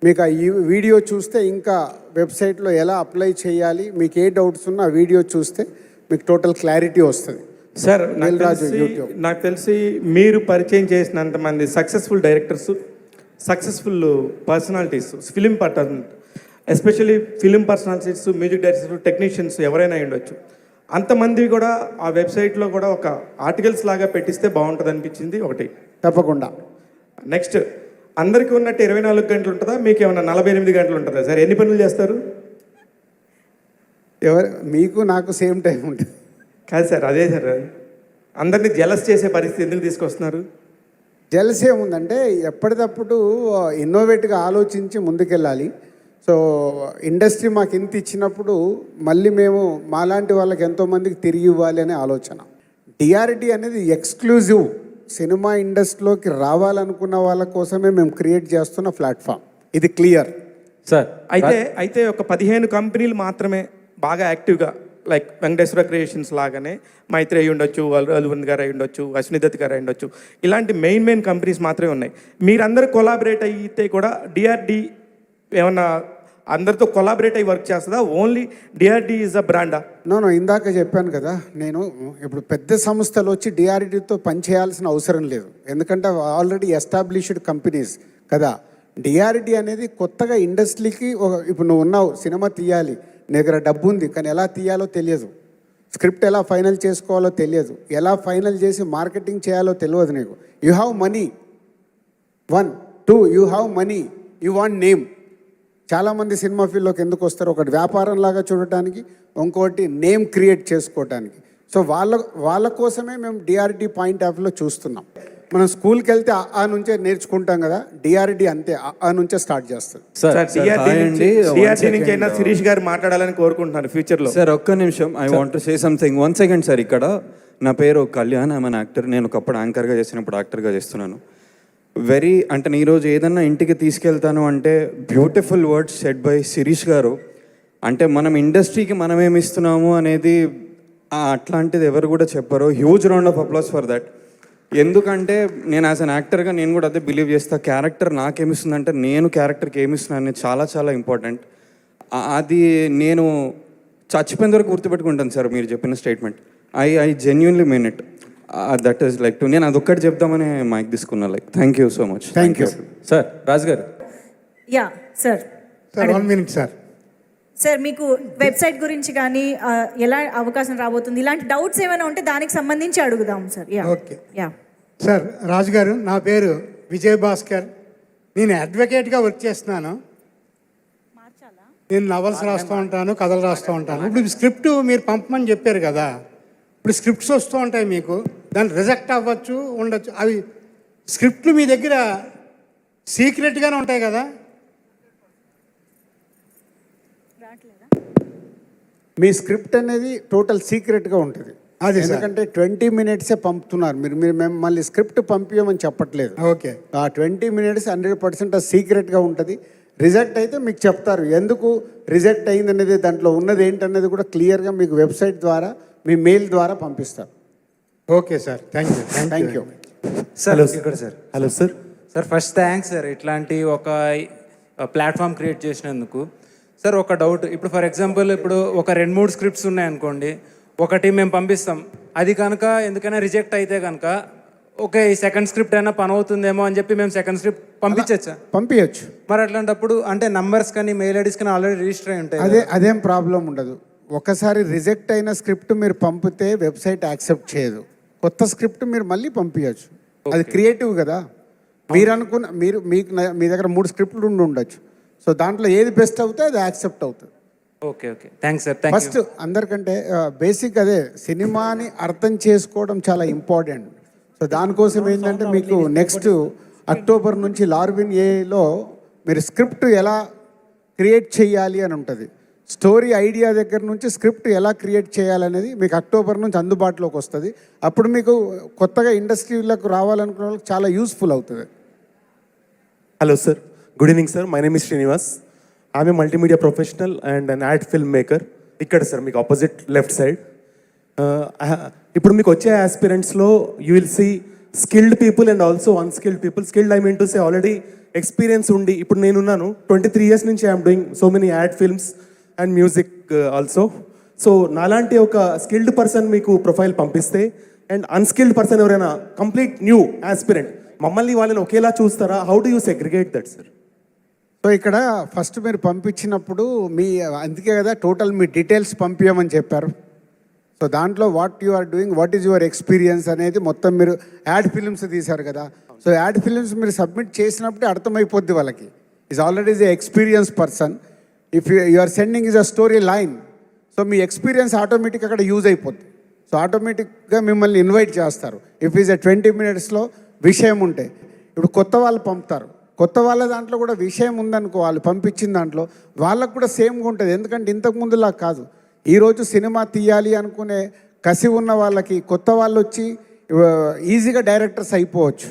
మీకు ఆ వీడియో చూస్తే ఇంకా వెబ్సైట్లో ఎలా అప్లై చేయాలి, మీకు ఏ డౌట్స్ ఉన్నా ఆ వీడియో చూస్తే మీకు టోటల్ క్లారిటీ వస్తుంది. సార్ యూట్యూబ్ నాకు తెలిసి మీరు పరిచయం చేసినంత మంది successful directors, successful personalities, film especially film personalities, music directors, technicians ఎవరైనా ఉండొచ్చు. అంతమంది కూడా ఆ వెబ్సైట్లో కూడా ఒక ఆర్టికల్స్ లాగా పెట్టిస్తే బాగుంటుంది అనిపించింది ఒకటి. తప్పకుండా. నెక్స్ట్, అందరికీ ఉన్నట్టు 24 గంటలు ఉంటుందా, మీకు ఏమన్నా 48 గంటలు ఉంటుందా సార్? ఎన్ని పనులు చేస్తారు? మీకు నాకు సేమ్ టైం ఉంటుంది. కాదు సార్, అదే సార్, అందరినీ జలస్ చేసే పరిస్థితి ఎందుకు తీసుకొస్తున్నారు? జలస్ ఏముందంటే ఎప్పటికప్పుడు ఇన్నోవేటివ్గా ఆలోచించి ముందుకెళ్ళాలి. సో ఇండస్ట్రీ మాకు ఇంత ఇచ్చినప్పుడు మళ్ళీ మేము మాలాంటి వాళ్ళకి ఎంతోమందికి తిరిగి ఇవ్వాలి అనే ఆలోచన. డిఆర్డి అనేది ఎక్స్క్లూజివ్ సినిమా ఇండస్ట్రీలోకి రావాలనుకున్న వాళ్ళ కోసమే మేము క్రియేట్ చేస్తున్న ప్లాట్ఫామ్. ఇది క్లియర్ సార్. అయితే ఒక 15 కంపెనీలు మాత్రమే బాగా యాక్టివ్గా, లైక్ వెంకటేశ్వర క్రియేషన్స్ లాగానే మైత్రి అయి ఉండొచ్చు, అల్లువన్ గారు అయి ఉండొచ్చు, అశ్విని దత్ గారు అయి ఉండొచ్చు, ఇలాంటి మెయిన్ కంపెనీస్ మాత్రమే ఉన్నాయి. మీరందరూ కొలాబరేట్ అయితే కూడా డిఆర్డి ఏమన్నా అందరితో కొలాబరేట్ అయ్యి వర్క్ చేస్తుందా? ఓన్లీ డిఆర్డి ఈజ్ అ బ్రాండా? నో ఇందాక చెప్పాను కదా, నేను ఇప్పుడు పెద్ద సంస్థలు వచ్చి డిఆర్డితో పనిచేయాల్సిన అవసరం లేదు. ఎందుకంటే ఆల్రెడీ ఎస్టాబ్లిష్డ్ కంపెనీస్ కదా. డిఆర్డి అనేది కొత్తగా ఇండస్ట్రీకి ఇప్పుడు నువ్వు ఉన్నావు, సినిమా తీయాలి, నీ దగ్గర డబ్బు ఉంది, కానీ ఎలా తీయాలో తెలియదు, స్క్రిప్ట్ ఎలా ఫైనల్ చేసుకోవాలో తెలియదు, ఎలా ఫైనల్ చేసి మార్కెటింగ్ చేయాలో తెలియదు నీకు. You have money, 1 2 you have money, you want name. చాలామంది సినిమా ఫీల్డ్లోకి ఎందుకు వస్తారు? ఒకటి వ్యాపారం లాగా చూడటానికి, ఇంకోటి నేమ్ క్రియేట్ చేసుకోవటానికి. సో వాళ్ళ కోసమే మేము డిఆర్డి పాయింట్ ఆఫ్ వ్యూలో చూస్తున్నాం. మనం స్కూల్కి వెళ్తే ఆ నుంచే నేర్చుకుంటాం కదా, డిఆర్డి అంతే, ఆ నుంచే స్టార్ట్ చేస్తుంది. డిఆర్డి నుంచి అయినా శిరీష్ గారు మాట్లాడాలని కోరుకుంటున్నాను ఫ్యూచర్లో. సార్ ఒక్క నిమిషం, I want to say something. 1 second sir. ఇక్కడ నా పేరు కళ్యాణ్, ఐఎమ్ అన్ యాక్టర్. నేను ఒకప్పుడు యాంకర్గా చేసినప్పుడు యాక్టర్గా చేస్తున్నాను. అంటే నేను ఈరోజు ఏదన్నా ఇంటికి తీసుకెళ్తాను అంటే beautiful words set by Shirish garu. అంటే మనం ఇండస్ట్రీకి మనం ఏమి ఇస్తున్నాము అనేది అట్లాంటిది ఎవరు కూడా చెప్పరు. Huge round of applause for that. ఎందుకంటే నేను యాజ్ అన్ యాక్టర్గా నేను కూడా అదే బిలీవ్ చేస్తా, క్యారెక్టర్ నాకేమిస్తుందంటే నేను క్యారెక్టర్కి ఏమిస్తున్నాను అనేది చాలా చాలా ఇంపార్టెంట్. అది నేను చచ్చిపోయిన వరకు గుర్తుపెట్టుకుంటాను సార్ మీరు చెప్పిన statement. I genuinely mean it. That is like to, నేను అదొక్కటి చెప్దామని మైక్ తీసుకున్నా. Like thank you so much. Thank you sir. Raju garu. Yeah sir. 1 minute సార్. సార్ మీకు వెబ్సైట్ గురించి కానీ ఎలా అవకాశం రాబోతుంది, ఇలాంటి డౌట్స్ ఏమైనా ఉంటే దానికి సంబంధించి అడుగుదాం sir. Yeah okay. Yeah sir, Raju garu, నా పేరు విజయ్ భాస్కర్. నేను అడ్వకేట్గా వర్క్ చేస్తున్నాను. నేను నవల్స్ రాస్తూ ఉంటాను, కథలు రాస్తూ ఉంటాను. ఇప్పుడు స్క్రిప్ట్ మీరు పంపమని చెప్పారు కదా, ఇప్పుడు స్క్రిప్ట్స్ వస్తూ ఉంటాయి మీకు, దాన్ని రిజెక్ట్ అవ్వచ్చు, ఉండొచ్చు. అవి స్క్రిప్ట్లు మీ దగ్గర సీక్రెట్గానే ఉంటాయి కదా? మీ స్క్రిప్ట్ అనేది టోటల్ సీక్రెట్గా ఉంటుంది. అది ఎందుకంటే 20 minutes పంపుతున్నారు మీరు మేము మళ్ళీ స్క్రిప్ట్ పంపించమని చెప్పట్లేదు. ఓకే. ఆ 20 minutes 100% సీక్రెట్గా ఉంటుంది. రిజెక్ట్ అయితే మీకు చెప్తారు ఎందుకు రిజెక్ట్ అయింది అనేది, దాంట్లో ఉన్నది ఏంటనేది కూడా క్లియర్గా మీకు వెబ్సైట్ ద్వారా, మీ మెయిల్ ద్వారా పంపిస్తారు. Okay sir, thank you. Thank you sir. ఇక్కడ sir. Hello sir. Sir first thanks sir ఇట్లాంటి ఒక ప్లాట్ఫామ్ క్రియేట్ చేసినందుకు. సార్ ఒక డౌట్, ఇప్పుడు ఫర్ ఎగ్జాంపుల్ ఇప్పుడు ఒక 2-3 స్క్రిప్ట్స్ ఉన్నాయనుకోండి, ఒకటి మేము పంపిస్తాం, అది కనుక ఎందుకైనా రిజెక్ట్ అయితే కనుక ఓకే ఈ సెకండ్ స్క్రిప్ట్ అయినా పని అవుతుందేమో అని చెప్పి మేము సెకండ్ స్క్రిప్ట్ పంపించచ్చా? పంపించచ్చు. మరి అట్లాంటప్పుడు అంటే నంబర్స్ కానీ మెయిల్ ఐడీస్ కానీ ఆల్రెడీ రిజిస్టర్ అయి ఉంటాయి. అదేం ప్రాబ్లం ఉండదు. ఒకసారి రిజెక్ట్ అయిన స్క్రిప్ట్ మీరు పంపితే వెబ్సైట్ యాక్సెప్ట్ చేయదు. కొత్త స్క్రిప్ట్ మీరు మళ్ళీ పంపించచ్చు. అది క్రియేటివ్ కదా. మీరు అనుకున్న మీ దగ్గర 3 స్క్రిప్ట్లు ఉండొచ్చు. సో దాంట్లో ఏది బెస్ట్ అవుతే అది యాక్సెప్ట్ అవుతుంది. Okay okay, thanks sir. First అందరికంటే బేసిక్ అదే, సినిమాని అర్థం చేసుకోవడం చాలా ఇంపార్టెంట్. సో దానికోసం ఏంటంటే మీకు నెక్స్ట్ అక్టోబర్ నుంచి లార్విన్ ఏలో మీరు స్క్రిప్ట్ ఎలా క్రియేట్ చేయాలి అని ఉంటుంది. స్టోరీ ఐడియా దగ్గర నుంచి స్క్రిప్ట్ ఎలా క్రియేట్ చేయాలనేది మీకు అక్టోబర్ నుంచి అందుబాటులోకి వస్తుంది. అప్పుడు మీకు కొత్తగా ఇండస్ట్రీలకు రావాలనుకున్న వాళ్ళకి చాలా యూస్ఫుల్ అవుతుంది. Hello sir, good evening sir. My name is Srinivas. I'm a multimedia professional and an ad film maker. ఇక్కడ సార్ మీకు ఆపోజిట్ లెఫ్ట్ సైడ్. ఇప్పుడు మీకు వచ్చే ఆస్పిరెంట్స్లో you will see skilled people and also unskilled people. Skilled I mean to say already experience ఉండి, ఇప్పుడు నేనున్నాను 23 years నుంచి I'm doing so many ad films and music also. So నాలాంటి ఒక స్కిల్డ్ పర్సన్ మీకు ప్రొఫైల్ పంపిస్తే, అండ్ అన్స్కిల్డ్ పర్సన్ ఎవరైనా complete new aspirant, మమ్మల్ని వాళ్ళని ఒకేలా చూస్తారా? How do you segregate that sir? So ఇక్కడ ఫస్ట్ మీరు పంపించినప్పుడు అందుకే కదా టోటల్ మీ డీటెయిల్స్ పంపించమని చెప్పారు. సో దాంట్లో what you are doing, what is your experience అనేది మొత్తం మీరు యాడ్ ఫిల్మ్స్ తీశారు కదా. సో యాడ్ ఫిల్మ్స్ మీరు సబ్మిట్ చేసినప్పుడే అర్థమైపోద్ది వాళ్ళకి, is already is a experience person. If you are sending is a story line, so మీ ఎక్స్పీరియన్స్ ఆటోమేటిక్ అక్కడ యూజ్ అయిపోద్ది. సో ఆటోమేటిక్గా మిమ్మల్ని ఇన్వైట్ చేస్తారు. ఇఫ్ ఈజ్ ఎ 20 minutesలో విషయం ఉంటే, ఇప్పుడు కొత్త వాళ్ళు పంపుతారు, కొత్త వాళ్ళ దాంట్లో కూడా విషయం ఉందనుకో, వాళ్ళు పంపించిన దాంట్లో వాళ్ళకు కూడా సేమ్గా ఉంటుంది. ఎందుకంటే ఇంతకుముందులా కాదు, ఈరోజు సినిమా తీయాలి అనుకునే కసి ఉన్న వాళ్ళకి కొత్త వాళ్ళు వచ్చి ఈజీగా డైరెక్టర్స్ అయిపోవచ్చు.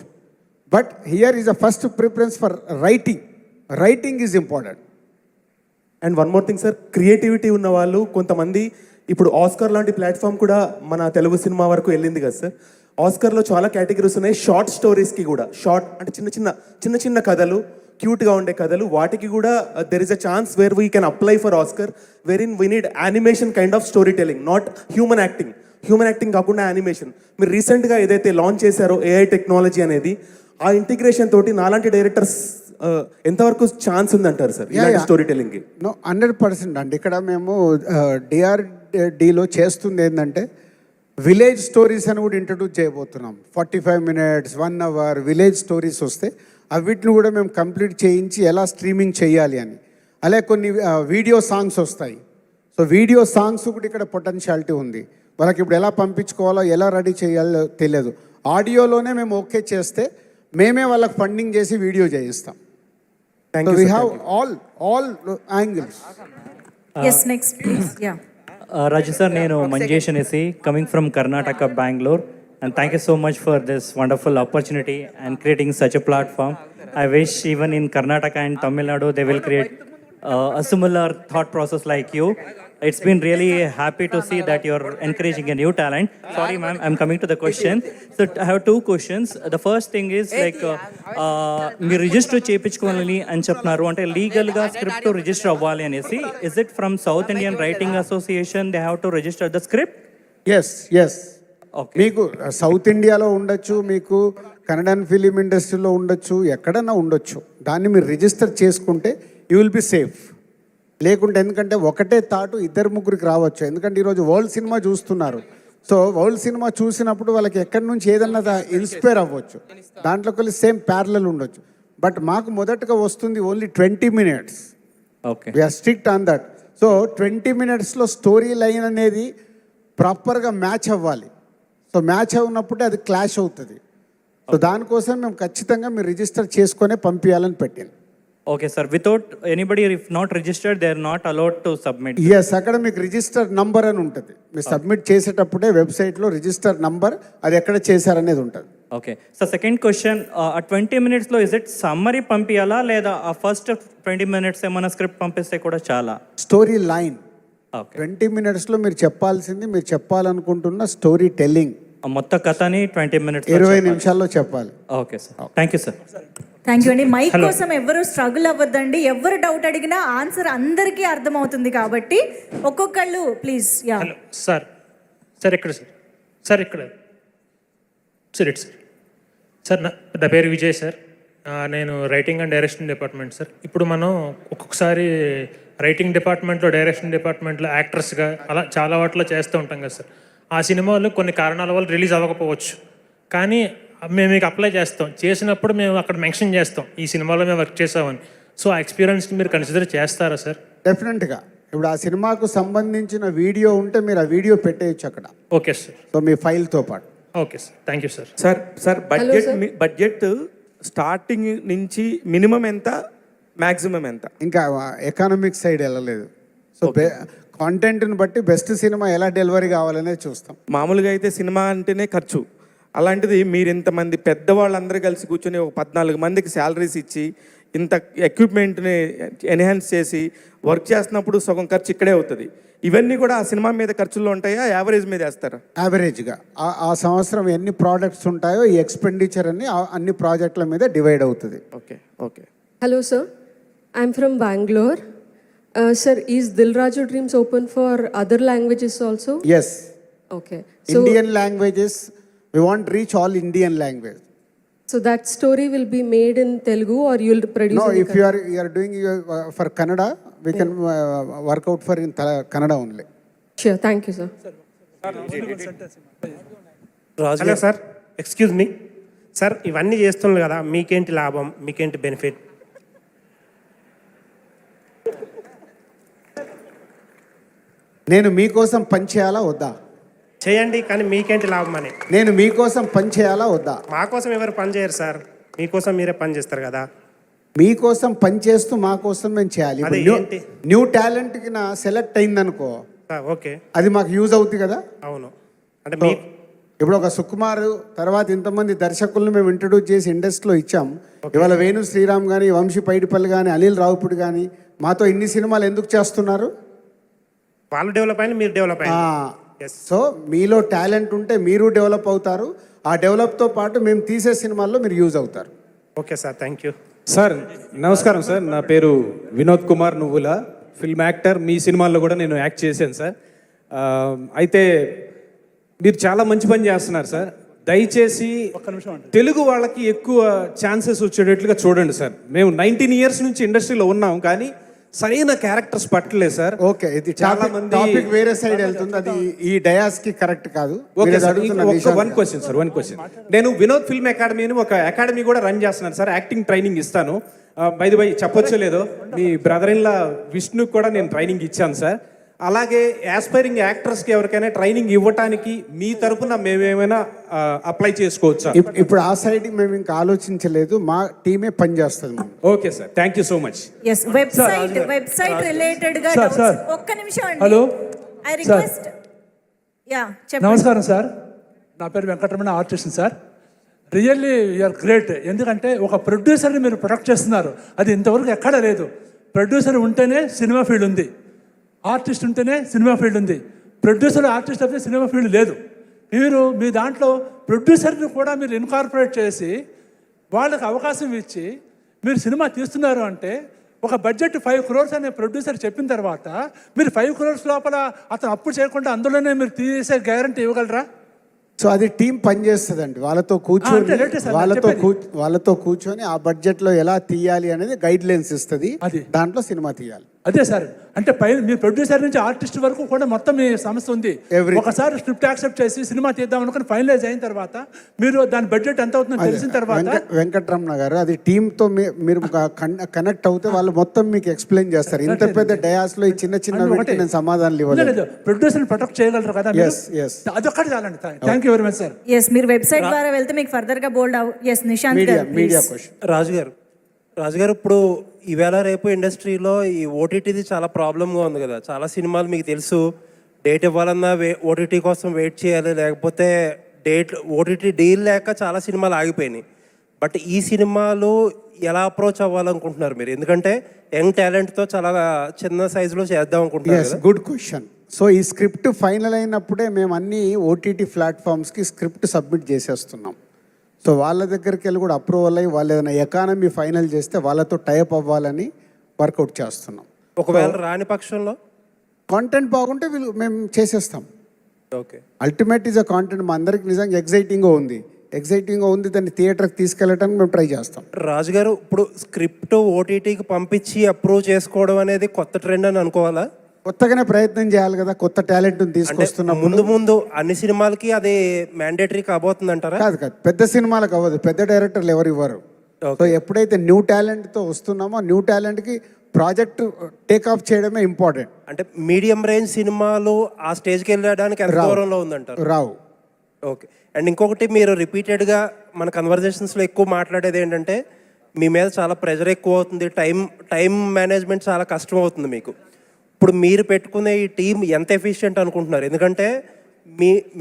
But here is a first preference for writing. Writing is important. And one more thing sir, creativity ఉన్న వాళ్ళు కొంతమంది, ఇప్పుడు ఆస్కర్ లాంటి ప్లాట్ఫామ్ కూడా మన తెలుగు సినిమా వరకు వెళ్ళింది కదా సార్. ఆస్కర్లో చాలా కేటగిరీస్ ఉన్నాయి. షార్ట్ స్టోరీస్కి కూడా, షార్ట్ అంటే చిన్న చిన్న కథలు, క్యూట్గా ఉండే కథలు, వాటికి కూడా there is a chance where we can apply for Oscar, wherein we need animation kind of storytelling, not human acting. Human acting కాకుండా యానిమేషన్. మీరు రీసెంట్గా ఏదైతే లాంచ్ చేశారో ఏఐ టెక్నాలజీ అనేది, ఆ ఇంటిగ్రేషన్ తోటి నాలాంటి డైరెక్టర్స్ ఎంతవరకు ఛాన్స్ ఉందంటారు సార్ ఇలాంటి స్టోరీ టెల్లింగ్కి? నో 100% అండి. ఇక్కడ మేము డిఆర్డిలో చేస్తుంది ఏంటంటే విలేజ్ స్టోరీస్ అని కూడా ఇంట్రడ్యూస్ చేయబోతున్నాం. 45 minutes 1 hour విలేజ్ స్టోరీస్ వస్తే అవిటిని కూడా మేము కంప్లీట్ చేయించి ఎలా స్ట్రీమింగ్ చేయాలి అని. అలాగే కొన్ని వీడియో సాంగ్స్ వస్తాయి. సో వీడియో సాంగ్స్ కూడా ఇక్కడ పొటెన్షియాలిటీ ఉంది. వాళ్ళకి ఇప్పుడు ఎలా పంపించుకోవాలో ఎలా రెడీ చేయాలో తెలియదు. ఆడియోలోనే మేము ఓకే చేస్తే మేమే వాళ్ళకి ఫండింగ్ చేసి వీడియో చేయిస్తాం. So we have all angles. Yes next please. Yeah Raju sir, నేను మంజేష్ అనేసి coming from Karnataka Bengaluru, and thank you so much for this wonderful opportunity and creating such a platform. I wish even in Karnataka and Tamil Nadu they will create a similar thought process like you. It's been really happy to see that you're encouraging a new talent. Sorry ma'am, I'm coming to the question. So I have two questions. The first thing is like మీరు register చేయించుకోవాలని అని చెప్తున్నారు, అంటే లీగల్గా script register అవ్వాలి అనేసి. Is it from South Indian writing association they have to register the script? Yes మీకు South ఇండియాలో ఉండొచ్చు, మీకు కన్నడన్ ఫిలిం ఇండస్ట్రీలో ఉండొచ్చు, ఎక్కడన్నా ఉండొచ్చు. దాన్ని మీరు రిజిస్టర్ చేసుకుంటే యూ విల్ బి సేఫ్. లేకుంటే ఎందుకంటే ఒకటే తాటు 2-3 రావచ్చు. ఎందుకంటే ఈరోజు వరల్డ్ సినిమా చూస్తున్నారు. సో వరల్డ్ సినిమా చూసినప్పుడు వాళ్ళకి ఎక్కడి నుంచి ఏదన్నా ఇన్స్పైర్ అవ్వచ్చు, దాంట్లోకి సేమ్ ప్యారలల్ ఉండొచ్చు. బట్ మాకు మొదటగా వస్తుంది only 20 minutes. Okay, we're strict on that. So 20 minutesలో స్టోరీ లైన్ అనేది ప్రాపర్గా మ్యాచ్ అవ్వాలి. సో మ్యాచ్ అవునప్పుడే అది క్లాష్ అవుతుంది. సో దానికోసం మేము ఖచ్చితంగా మీరు రిజిస్టర్ చేసుకొనే పంపించాలని పెట్టాను. Okay sir, without anybody if not registered they are not allowed to submit? Yes, అక్కడ మీకు రిజిస్టర్ నంబర్ అని ఉంటుంది. మీరు సబ్మిట్ చేసేటప్పుడే వెబ్సైట్లో రిజిస్టర్ నంబర్, అది ఎక్కడ చేశారనేది ఉంటుంది. ఓకే సార్, సెకండ్ క్వశ్చన్, ఆ 20 minutesలో ఇస్ ఇట్ సమ్మరీ పంపించాలా లేదా ఆ ఫస్ట్ 20 minutes ఏమైనా స్క్రిప్ట్ పంపిస్తే కూడా చాలా? స్టోరీ లైన్ 20 minutesలో మీరు చెప్పాల్సింది, మీరు చెప్పాలనుకుంటున్న స్టోరీ టెల్లింగ్ మొత్తం కథని 20 minutes 20 నిమిషాల్లో చెప్పాలి. Okay sir, thank you sir. Thank you అండి. మైక్ కోసం ఎవరు స్ట్రగుల్ అవ్వద్దండి. ఎవరు డౌట్ అడిగినా ఆన్సర్ అందరికీ అర్థమవుతుంది కాబట్టి ఒక్కొక్కళ్ళు please. Yeah hello sir. Sir ఎక్కడ సార్? సార్ ఇక్కడ సార్ ఇటు సార్. సార్ నా పేరు విజయ్ సార్. నేను writing and direction department sir. ఇప్పుడు మనం ఒక్కొక్కసారి రైటింగ్ డిపార్ట్మెంట్లో, డైరెక్షన్ డిపార్ట్మెంట్లో యాక్టర్స్గా అలా చాలా వాటిలో చేస్తూ ఉంటాం కదా సార్. ఆ సినిమాలు కొన్ని కారణాల వల్ల రిలీజ్ అవ్వకపోవచ్చు, కానీ మేము మీకు అప్లై చేస్తాం. చేసినప్పుడు మేము అక్కడ మెన్షన్ చేస్తాం ఈ సినిమాలో మేము వర్క్ చేసామని. సో ఆ ఎక్స్పీరియన్స్ని మీరు కన్సిడర్ చేస్తారా సార్? డెఫినెట్గా. ఇప్పుడు ఆ సినిమాకు సంబంధించిన వీడియో ఉంటే మీరు ఆ వీడియో పెట్టేయచ్చు అక్కడ. Okay sir. సో మీ ఫైల్తో పాటు. Okay sir, thank you sir. Sir budget starting నుంచి మినిమం ఎంత, మ్యాక్సిమం ఎంత? ఇంకా ఎకనామిక్ సైడ్ వెళ్ళలేదు. సో కాంటెంట్ని బట్టి బెస్ట్ సినిమా ఎలా డెలివరీ కావాలనేది చూస్తాం. మామూలుగా అయితే సినిమా అంటేనే ఖర్చు. అలాంటిది మీరు ఇంతమంది పెద్దవాళ్ళందరూ కలిసి కూర్చొని ఒక 14 మందికి శాలరీస్ ఇచ్చి ఇంత ఎక్విప్మెంట్ని ఎన్హాన్స్ చేసి వర్క్ చేస్తున్నప్పుడు సగం ఖర్చు ఇక్కడే అవుతుంది. ఇవన్నీ కూడా ఆ సినిమా మీద ఖర్చుల్లో ఉంటాయా, యావరేజ్ మీద వేస్తారా? యావరేజ్గా ఆ సంవత్సరం ఎన్ని ప్రోడక్ట్స్ ఉంటాయో ఈ ఎక్స్పెండిచర్ అన్ని ప్రాజెక్టుల మీద డివైడ్ అవుతుంది. Okay okay. Hello sir, I'm from Bangalore. Sir, is Dil Raju Dreams open for other languages also? Yes. Okay. Indian languages, we want to reach all Indian language. So that story will be made in Telugu or you'll produce? No, in if you are doing for Kannada, we can work out for in Kannada only. Sure, thank you sir. Hello sir, excuse me sir. ఇవన్నీ చేస్తున్నారు కదా, మీకేంటి లాభం, మీకేంటి benefit? నేను మీకోసం పని చేయాలా వద్దా? చేయండి, కానీ మీకేంటి లాభం అని. నేను మీకోసం పని చేయాలా వద్దా? మా కోసం ఎవరు పని చేయరు సార్, మీకోసం మీరే పని చేస్తారు కదా. మీకోసం పని చేస్తూ మా కోసం మేము చేయాలి. అది ఏంటి? న్యూ టాలెంట్కి నా సెలెక్ట్ అయిందనుకో, ఓకే, అది మాకు యూజ్ అవుతుంది కదా. అవును. అంటే మీ ఇప్పుడు ఒక సుకుమార్ తర్వాత ఇంతమంది దర్శకులను మేము ఇంట్రడ్యూస్ చేసి ఇండస్ట్రీలో ఇచ్చాం. ఇవాళ వేణు శ్రీరామ్ కానీ, వంశీ పైడిపల్లి కానీ, అనిల్ రావుపూడి కానీ మాతో ఇన్ని సినిమాలు ఎందుకు చేస్తున్నారు? వాళ్ళు డెవలప్ అయిన, మీరు డెవలప్ అయిన. సో మీలో టాలెంట్ ఉంటే మీరు డెవలప్ అవుతారు. ఆ డెవలప్తో పాటు మేము తీసే సినిమాల్లో మీరు యూజ్ అవుతారు. Okay sir, thank you sir. నమస్కారం సార్, నా పేరు వినోద్ కుమార్ నువ్వుల, ఫిల్మ్ యాక్టర్. మీ సినిమాల్లో కూడా నేను యాక్ట్ చేశాను సార్. అయితే మీరు చాలా మంచి పని చేస్తున్నారు సార్. దయచేసి తెలుగు వాళ్ళకి ఎక్కువ ఛాన్సెస్ వచ్చేటట్లుగా చూడండి సార్. మేము 19 ఇయర్స్ నుంచి ఇండస్ట్రీలో ఉన్నాం, కానీ సరైన క్యారెక్టర్స్ పట్టలేదు సార్. ఓకే, ఇది చాలా మంది టాపిక్ వేరే సైడ్ వెళ్తుంది, అది ఈ డయాస్ కి కరెక్ట్ కాదు. Okay sir, one question sir, one question. నేను వినోద్ ఫిల్మ్ అకాడమీ అని ఒక అకాడమీ కూడా రన్ చేస్తున్నాను సార్. యాక్టింగ్ ట్రైనింగ్ ఇస్తాను. బై చెప్పొచ్చో లేదో, మీ బ్రదర్ ఇన్ లా విష్ణుకి కూడా నేను ట్రైనింగ్ ఇచ్చాను సార్. అలాగే యాస్పైరింగ్ యాక్టర్స్కి ఎవరికైనా ట్రైనింగ్ ఇవ్వటానికి మీ తరపున మేమేమైనా అప్లై చేసుకోవచ్చా? ఇప్పుడు ఆ సైడ్ మేము ఇంకా ఆలోచించలేదు, మా టీమే పనిచేస్తుంది. Okay sir, thank you so much. Yes, website related గా ఒక్క నిమిషం అండి. Hello, I request. యా, చెప్పండి. నమస్కారం సార్, నా పేరు Venkataramana, artist sir. Really you're great. ఎందుకంటే ఒక ప్రొడ్యూసర్ని మీరు ప్రొడక్ట్ చేస్తున్నారు, అది ఇంతవరకు ఎక్కడ లేదు. ప్రొడ్యూసర్ ఉంటేనే సినిమా ఫీల్డ్ ఉంది, ఆర్టిస్ట్ ఉంటేనే సినిమా ఫీల్డ్ ఉంది. ప్రొడ్యూసర్ ఆర్టిస్ట్ అయితే సినిమా ఫీల్డ్ లేదు. మీరు మీ దాంట్లో ప్రొడ్యూసర్ని కూడా మీరు ఇన్కార్పొరేట్ చేసి వాళ్ళకి అవకాశం ఇచ్చి మీరు సినిమా తీస్తున్నారు అంటే, ఒక బడ్జెట్ 5 crores అనే ప్రొడ్యూసర్ చెప్పిన తర్వాత మీరు 5 crores లోపల అతను అప్పు చేయకుండా అందులోనే మీరు తీసే గ్యారంటీ ఇవ్వగలరా? సో అది టీం పనిచేస్తుందండి, వాళ్ళతో కూర్చొని ఆ బడ్జెట్ లో ఎలా తీయాలి అనేది గైడ్ లైన్స్ ఇస్తుంది, దాంట్లో సినిమా తీయాలి. అదే సార్, అంటే పైన మీ ప్రొడ్యూసర్ నుంచి ఆర్టిస్ట్ వరకు కూడా మొత్తం మీ సమస్య ఉంది. ఒకసారి స్క్రిప్ట్ యాక్సెప్ట్ చేసి సినిమా తీద్దాం అనుకుని ఫైనలైజ్ అయిన తర్వాత మీరు దాని బడ్జెట్ ఎంత అవుతుందో తెలిసిన తర్వాత వెంకటరమణ గారు అది టీంతో మీరు కనెక్ట్ అవుతే వాళ్ళు మొత్తం మీకు ఎక్స్ప్లెయిన్ చేస్తారు. ఇంత పెద్ద డయాస్ లో ఈ చిన్న నేను సమాధానాలు ఇవ్వలేదు. ప్రొడ్యూసర్ ప్రొటెక్ట్ చేయగలరు కదా, అదొక్కటి చాలండి. Thank you very much sir. Yes, మీరు వెబ్సైట్ ద్వారా వెళ్తే మీకు ఫర్దర్ గా bold S Nishant media question. రాజుగారు, ఇప్పుడు ఈవేళ రేపు ఇండస్ట్రీలో ఈ ఓటీటీది చాలా ప్రాబ్లంగా ఉంది కదా. చాలా సినిమాలు మీకు తెలుసు, డేట్ ఇవ్వాలన్నా ఓటీటీ కోసం వెయిట్ చేయాలి, లేకపోతే ఓటీటీ డీల్ లేక చాలా సినిమాలు ఆగిపోయినాయి. బట్ ఈ సినిమాలు ఎలా అప్రోచ్ అవ్వాలనుకుంటున్నారు మీరు? ఎందుకంటే యంగ్ టాలెంట్తో చాలా చిన్న సైజులో చేద్దాం అనుకుంటున్నారు. Good question. సో ఈ స్క్రిప్ట్ ఫైనల్ అయినప్పుడే మేము అన్ని ఓటీటీ ప్లాట్ఫామ్స్కి స్క్రిప్ట్ సబ్మిట్ చేసేస్తున్నాం. సో వాళ్ళ దగ్గరికి వెళ్ళి కూడా అప్రూవల్ అయ్యి వాళ్ళు ఏదైనా ఎకానమీ ఫైనల్ చేస్తే వాళ్ళతో టైప్ అవ్వాలని వర్కౌట్ చేస్తున్నాం. ఒకవేళ రాని పక్షంలో కాంటెంట్ బాగుంటే మేము చేసేస్తాం. Okay, ultimate is a content. మా అందరికి నిజంగా ఎగ్జైటింగ్గా ఉంది, దాన్ని థియేటర్కి తీసుకెళ్ళడానికి మేము ట్రై చేస్తాం. రాజుగారు, ఇప్పుడు స్క్రిప్ట్ ఓటీటీకి పంపించి అప్రూవ్ చేసుకోవడం అనేది కొత్త ట్రెండ్ అని అనుకోవాలా? కొత్తగానే ప్రయత్నం చేయాలి కదా, కొత్త టాలెంట్ తీసుకొస్తున్నాం. ముందు అన్ని సినిమాలకి అది మ్యాండేటరీ కాబోతుంది అంటారా? కాదు, పెద్ద సినిమాలకు అవ్వదు, పెద్ద డైరెక్టర్లు ఎవరు ఇవ్వరు. సో ఎప్పుడైతే న్యూ టాలెంట్తో వస్తున్నామో న్యూ టాలెంట్కి ప్రాజెక్ట్ టేక్ ఆఫ్ చేయడమే ఇంపార్టెంట్. అంటే మీడియం రేంజ్ సినిమాలు ఆ స్టేజ్కి వెళ్ళడానికి ఎంత దూరంలో ఉందంటారు? రావు. ఓకే, అండ్ ఇంకొకటి, మీరు రిపీటెడ్గా మన కన్వర్జేషన్స్లో ఎక్కువ మాట్లాడేది ఏంటంటే మీ మీద చాలా ప్రెషర్ ఎక్కువ అవుతుంది, టైం మేనేజ్మెంట్ చాలా కష్టం అవుతుంది మీకు. ఇప్పుడు మీరు పెట్టుకునే ఈ టీం ఎంత ఎఫిషియెంట్ అనుకుంటున్నారు? ఎందుకంటే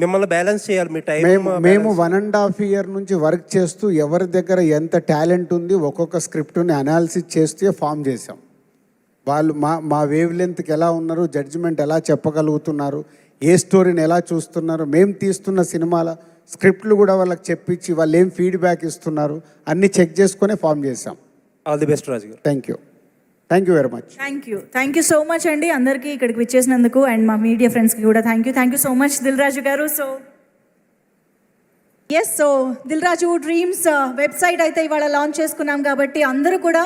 మిమ్మల్ని బ్యాలెన్స్ చేయాలి మీ టైం. మేము 1.5 year నుంచి వర్క్ చేస్తూ ఎవరి దగ్గర ఎంత టాలెంట్ ఉంది ఒక్కొక్క స్క్రిప్ట్ని అనాలిసిస్ చేస్తే ఫామ్ చేసాం. వాళ్ళు మా వేవ్ లెంత్కి ఎలా ఉన్నారు, జడ్జిమెంట్ ఎలా చెప్పగలుగుతున్నారు, ఏ స్టోరీని ఎలా చూస్తున్నారు, మేము తీస్తున్న సినిమాల స్క్రిప్ట్లు కూడా వాళ్ళకి చెప్పించి వాళ్ళు ఏం ఫీడ్బ్యాక్ ఇస్తున్నారు అన్నీ చెక్ చేసుకునే ఫామ్ చేసాం. All the best Raju garu. Thank you very much. Thank you so much అండి అందరికీ ఇక్కడికి విచ్చేసినందుకు, అండ్ మా మీడియా ఫ్రెండ్స్కి కూడా thank you so much Dil Raju garu. So Dil Raju dreams website అయితే ఇవాళ లాంచ్ చేసుకున్నాం కాబట్టి అందరూ కూడా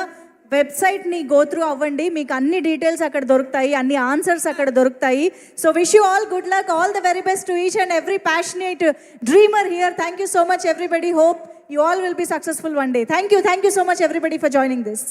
వెబ్సైట్ని గో త్రూ అవ్వండి, మీకు అన్ని డీటెయిల్స్ అక్కడ దొరుకుతాయి, అన్ని ఆన్సర్స్ అక్కడ దొరుకుతాయి. So wish you all good luck, all the very best to each and every passionate dreamer here. Thank you so much everybody. Hope you all will be successful one day. Thank you so much everybody for joining this.